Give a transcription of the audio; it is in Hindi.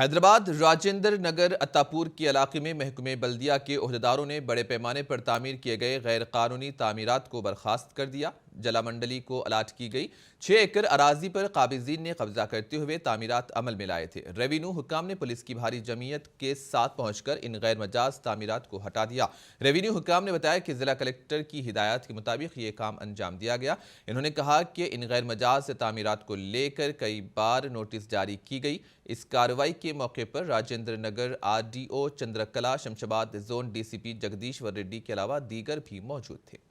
हैदराबाद राजेंद्र नगर अत्तापुर के इलाके में महकमे बल्दिया के ओहदेदारों ने बड़े पैमाने पर तामीर किए गए गैर कानूनी तामीरात को बर्खास्त कर दिया। जला मंडली को अलाट की गई 6 एकड़ अराजी पर काबिजीन ने कब्जा करते हुए तामीरात अमल में लाए थे। रेवेन्यू हुक्काम ने पुलिस की भारी जमीयत के साथ पहुंचकर इन गैर मजाज तामीरात को हटा दिया। रेवेन्यू हुक्काम ने बताया कि जिला कलेक्टर की हिदायत के मुताबिक ये काम अंजाम दिया गया। इन्होंने कहा कि इन गैर मजाज तामीरात को लेकर कई बार नोटिस जारी की गई। इस कार्रवाई के मौके पर Rajendra Nagar RDO Chandrakala, Shamshabad zone DCP Jagadishwar Reddy के अलावा दीगर भी मौजूद थे।